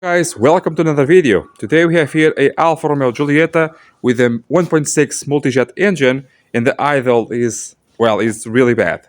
Guys, welcome to another video. Today we have here a Alfa Romeo Giulietta with a 1.6 MultiJet engine, and the idle is, well, it's really bad.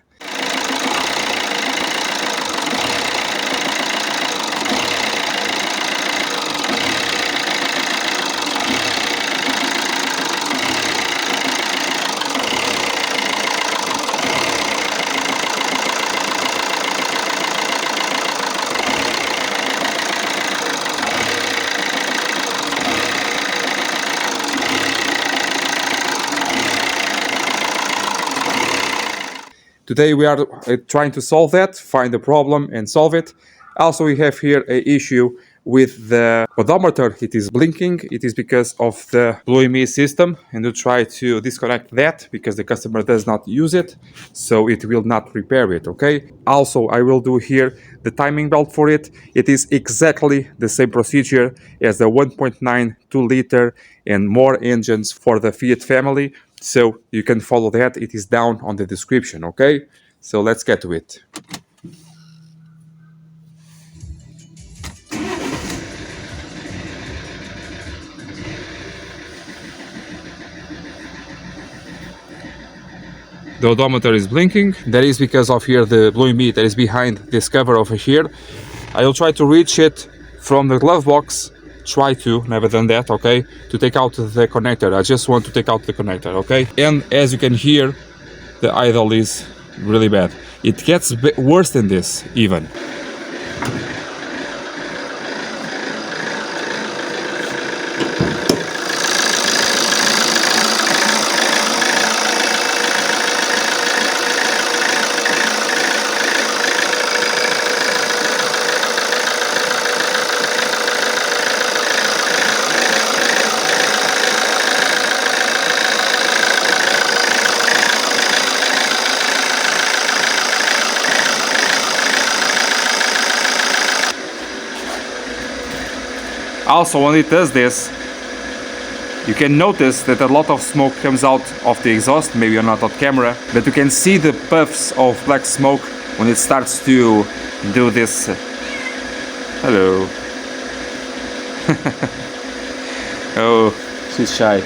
Today we are trying to solve that, find the problem and solve it. Also we have here an issue with the odometer. It is blinking. It is because of the Blue system, and we'll try to disconnect that because the customer does not use it, so it will not repair it, okay? Also, I will do here the timing belt for it. It is exactly the same procedure as the 1.9 2-liter and more engines for the Fiat family. So you can follow that. It is down on the description, okay? So let's get to it. The odometer is blinking. That is because of here the blue meat that is behind this cover over here. I will try to reach it from the glove box. Try to, never done that, okay? To take out the connector. I just want to take out the connector, okay? And as you can hear, the idle is really bad. It gets worse than this, even. Also, when it does this, you can notice that a lot of smoke comes out of the exhaust. Maybe you're not on camera, but you can see the puffs of black smoke when it starts to do this. Hello. Oh, she's shy.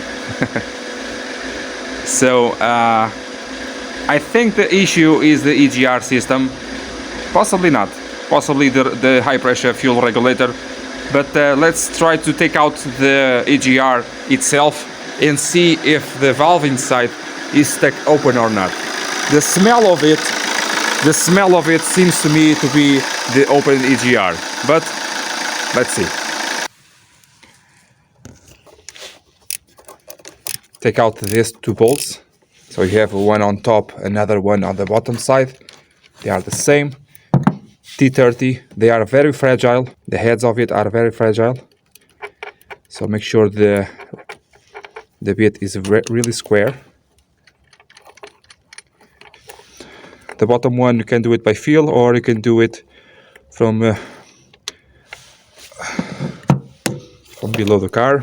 So, I think the issue is the EGR system. Possibly not. Possibly the high pressure fuel regulator. But let's try to take out the EGR itself and see if the valve inside is stuck open or not. The smell of it seems to me to be the open EGR, but let's see. Take out these two bolts. So you have one on top, another one on the bottom side. They are the same. T30, they are very fragile. The heads of it are very fragile. So make sure the bit is really square. The bottom one, you can do it by feel, or you can do it from below the car.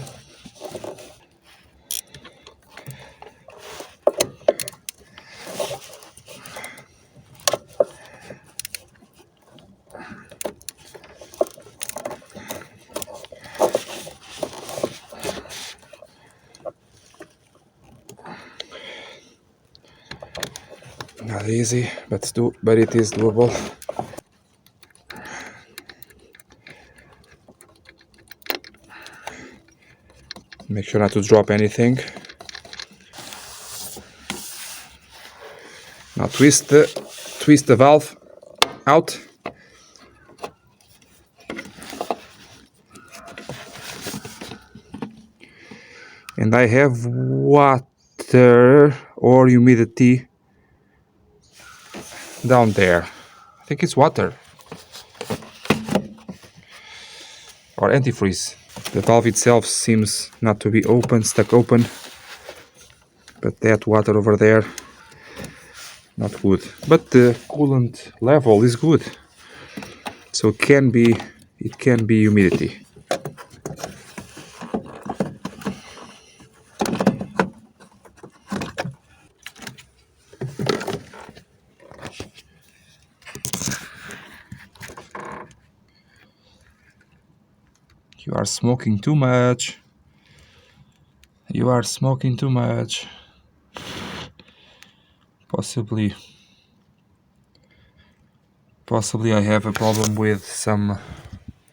Not easy, but it is doable. Make sure not to drop anything. Now twist the valve out. And I have water or humidity down there. I think it's water or antifreeze. The valve itself seems not to be stuck open, but that water over there, not good. But the coolant level is good, so it can be humidity. You are smoking too much. You are smoking too much. Possibly I have a problem with some...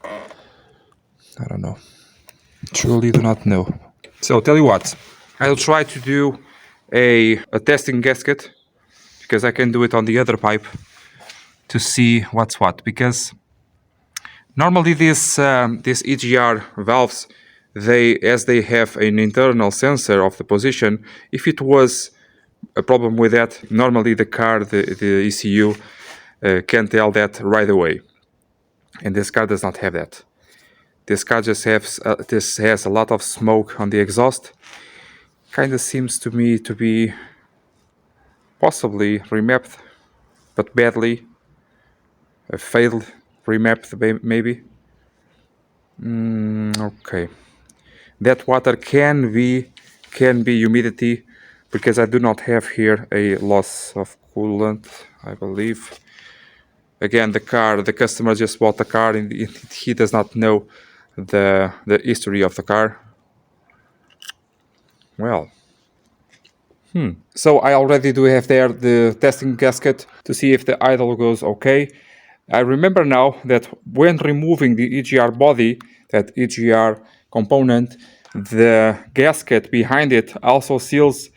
I don't know. Truly do not know. So tell you what, I'll try to do a testing gasket, because I can do it on the other pipe to see what's what. Because normally these EGR valves, as they have an internal sensor of the position, if it was a problem with that, normally the car, the ECU, can tell that right away. And this car does not have that. This car just has a lot of smoke on the exhaust. Kind of seems to me to be possibly remapped, but badly. A failed remap, maybe. Okay. That water can be humidity, because I do not have here a loss of coolant, I believe. Again, the customer just bought the car and he does not know the history of the car. Well. So I already do have there the testing gasket to see if the idle goes okay. I remember now that when removing the EGR body, that EGR component, the gasket behind it also seals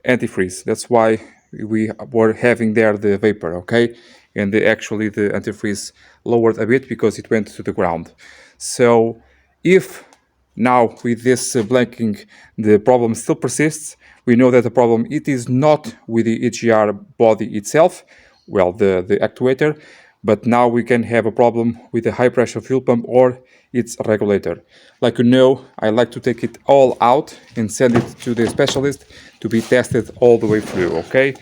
antifreeze. That's why we were having there the vapor, okay? And actually the antifreeze lowered a bit because it went to the ground. So if now with this blanking the problem still persists, we know that the problem, it is not with the EGR body itself, well, the actuator, but now we can have a problem with the high pressure fuel pump or its regulator. Like you know, I like to take it all out and send it to the specialist to be tested all the way through, okay?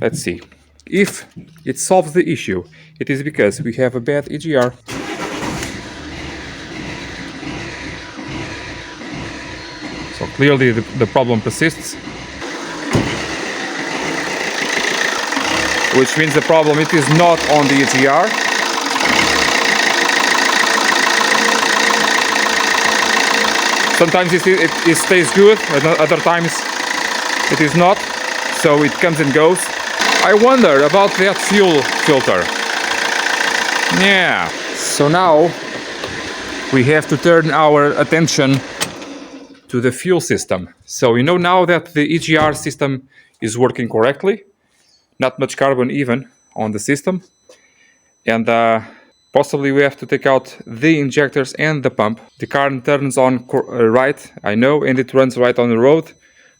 Let's see. If it solves the issue, it is because we have a bad EGR. So clearly the problem persists, which means the problem, it is not on the EGR. Sometimes it stays good, other times it is not, so it comes and goes. I wonder about that fuel filter. Yeah, so now we have to turn our attention to the fuel system. So you know now that the EGR system is working correctly, not much carbon even on the system, and possibly we have to take out the injectors and the pump. The car turns on right, I know, and it runs right on the road,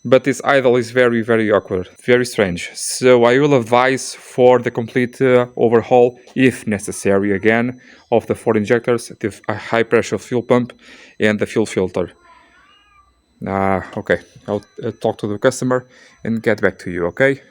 but this idle is very, very awkward, very strange. So I will advise for the complete overhaul, if necessary again, of the 4 injectors, the high pressure fuel pump and the fuel filter. Okay, I'll talk to the customer and get back to you, okay?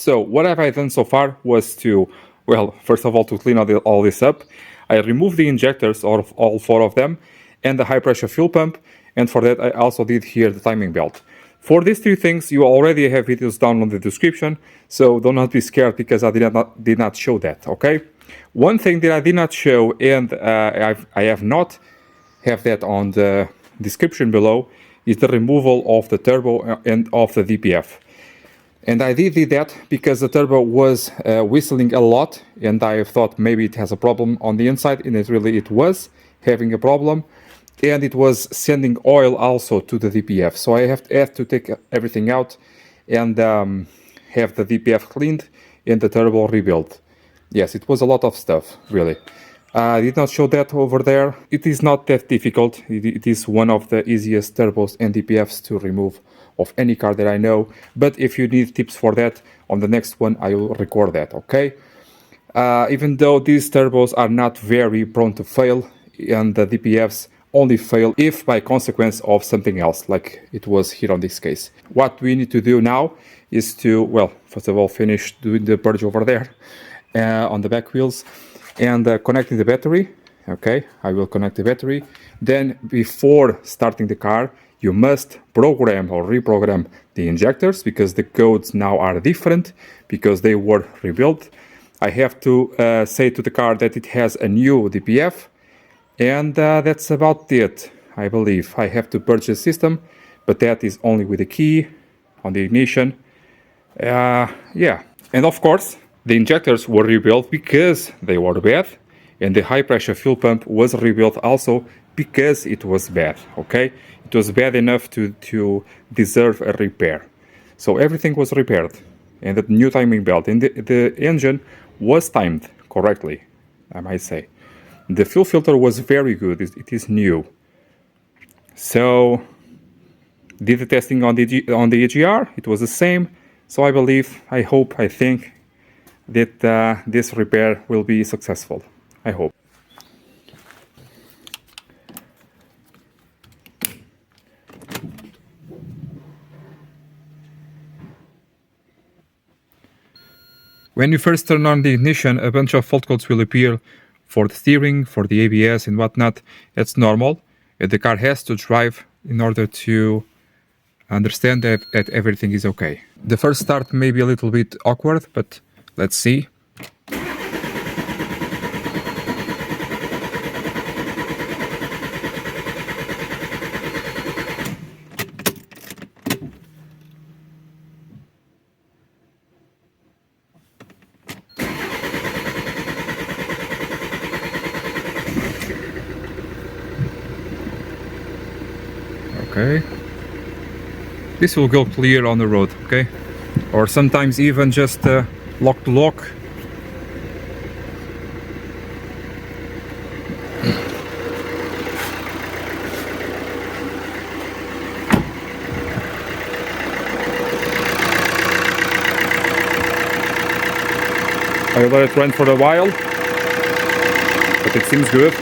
So what have I done so far was to, well, first of all, to clean all this up. I removed the injectors of all 4 of them and the high pressure fuel pump, and for that I also did here the timing belt. For these 3 things you already have videos down on the description, so do not be scared because I did not show that, okay? One thing that I did not show, and I have not have that on the description below, is the removal of the turbo and of the DPF. And I did that because the turbo was whistling a lot, and I thought maybe it has a problem on the inside, and it was having a problem, and it was sending oil also to the DPF. So I have to take everything out and have the DPF cleaned and the turbo rebuilt. Yes, it was a lot of stuff, really. I did not show that over there. It is not that difficult. It is one of the easiest turbos and DPFs to remove of any car that I know. But if you need tips for that, on the next one I will record that, okay? Even though these turbos are not very prone to fail, and the DPFs only fail if by consequence of something else, like it was here on this case. What we need to do now is to, well, first of all, finish doing the purge over there on the back wheels, and connecting the battery. Okay, I will connect the battery. Then before starting the car, you must program or reprogram the injectors, because the codes now are different because they were rebuilt. I have to say to the car that it has a new DPF, and that's about it. I believe I have to purchase the system, but that is only with the key on the ignition. Yeah, and of course the injectors were rebuilt because they were bad, and the high pressure fuel pump was rebuilt also because it was bad, okay? It was bad enough to deserve a repair. So everything was repaired, and the new timing belt, and the engine was timed correctly, I might say. The fuel filter was very good, it is new. So did the testing on the EGR, it was the same. So I believe, I hope, I think that this repair will be successful. I hope. When you first turn on the ignition, a bunch of fault codes will appear for the steering, for the ABS and whatnot. It's normal. The car has to drive in order to understand that everything is okay. The first start may be a little bit awkward, but let's see. Okay. This will go clear on the road, okay? Or sometimes even just lock to lock. I will let it run for a while, but it seems good.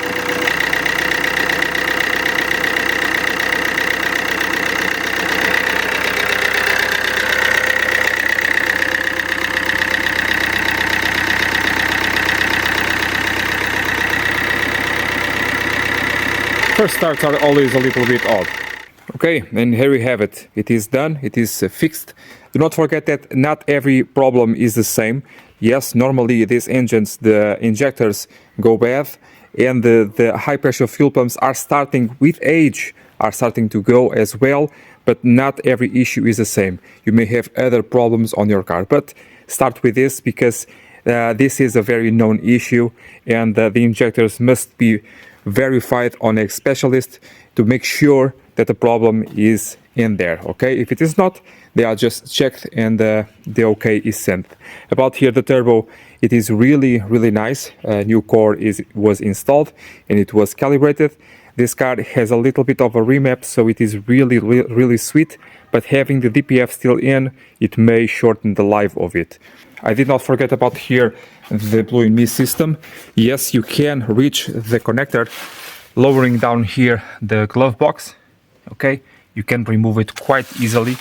First starts are always a little bit odd. Okay, and here we have it. It is done, it is fixed. Do not forget that not every problem is the same. Yes, normally these engines, the injectors go bad, and the high pressure fuel pumps are starting with age, are starting to go as well, but not every issue is the same. You may have other problems on your car, but start with this because this is a very known issue, and the injectors must be verified on a specialist to make sure that the problem is in there. Okay, if it is not, they are just checked and the okay is sent. About here the turbo, it is really nice. A new core was installed and it was calibrated. This car has a little bit of a remap, so it is really sweet, but having the DPF still in, it may shorten the life of it. I did not forget about here the Blue in Me system. Yes, you can reach the connector lowering down here the glove box. Okay, you can remove it quite easily.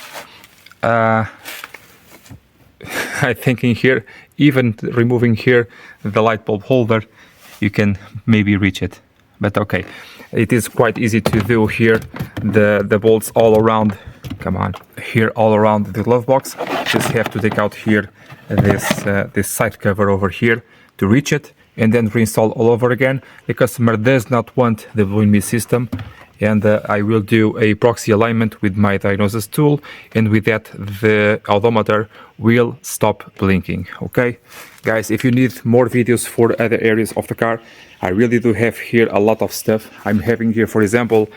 I think in here, even removing here the light bulb holder, you can maybe reach it. But okay, it is quite easy to do here. The bolts all around, come on, here all around the glove box. Just have to take out here this side cover over here to reach it, and then reinstall all over again. The customer does not want the blow in mist system, and I will do a proxy alignment with my diagnosis tool, and with that the odometer will stop blinking. Okay guys, if you need more videos for other areas of the car, I really do have here a lot of stuff. I'm having here, for example,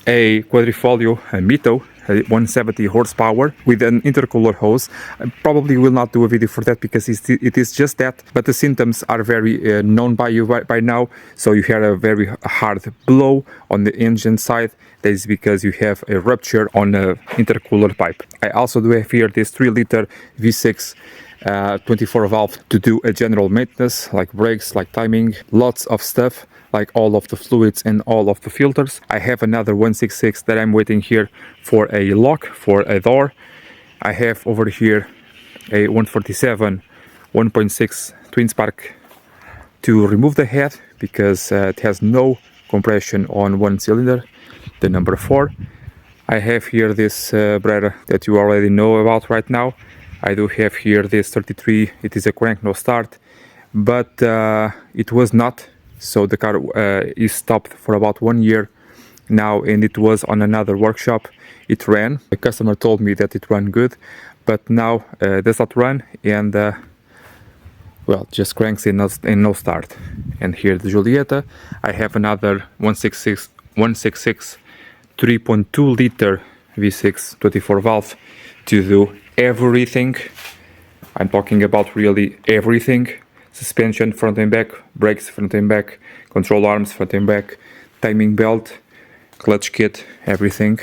a quadrifolio, a Mito, 170 horsepower with an intercooler hose. I probably will not do a video for that because it is just that, but the symptoms are very known by you by now. So you had a very hard blow on the engine side. That is because you have a rupture on the intercooler pipe. I also do have here this 3-liter V6 24 valve to do a general maintenance, like brakes, like timing, lots of stuff, like all of the fluids and all of the filters. I have another 166 that I'm waiting here for a lock for a door. I have over here a 147 1.6 twin spark to remove the head because it has no compression on one cylinder, the number 4. I have here this breather that you already know about right now. I do have here this 33, it is a crank no start, but it was not, so the car is stopped for about 1 year now, and it was on another workshop. It ran, the customer told me that it ran good, but now does not run, and well, just cranks and no start. And here the Giulietta, I have another 166 3.2 liter V6 24 valve to do everything. I'm talking about really everything: suspension front and back, brakes front and back, control arms front and back, timing belt, clutch kit, everything.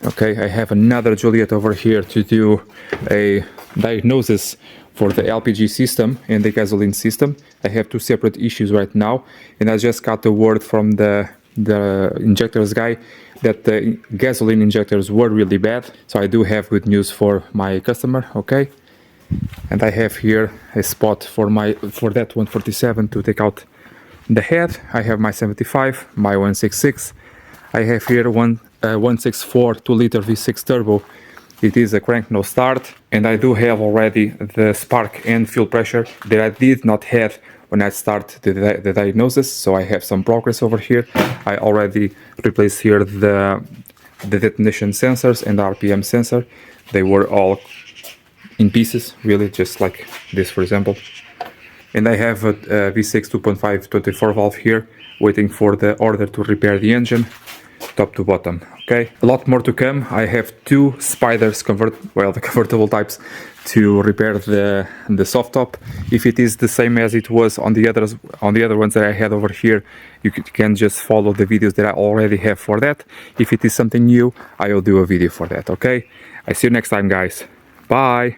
Okay, I have another Giulietta over here to do a diagnosis for the LPG system and the gasoline system. I have 2 separate issues right now, and I just got the word from the injectors guy that the gasoline injectors were really bad. So I do have good news for my customer. Okay, and I have here a spot for that 147 to take out the head. I have my 75, my 166. I have here 164 2-liter V6 turbo. It is a crank no start, and I do have already the spark and fuel pressure that I did not have when I start the diagnosis, so I have some progress over here. I already replaced here the detonation sensors and the RPM sensor. They were all in pieces, really, just like this, for example. And I have a V6 2.5 24 valve here, waiting for the order to repair the engine, top to bottom. Okay, a lot more to come. I have 2 spiders the convertible types to repair the soft top. If it is the same as it was on the other ones that I had over here, you can just follow the videos that I already have for that. If it is something new, I will do a video for that. Okay, I see you next time, guys. Bye.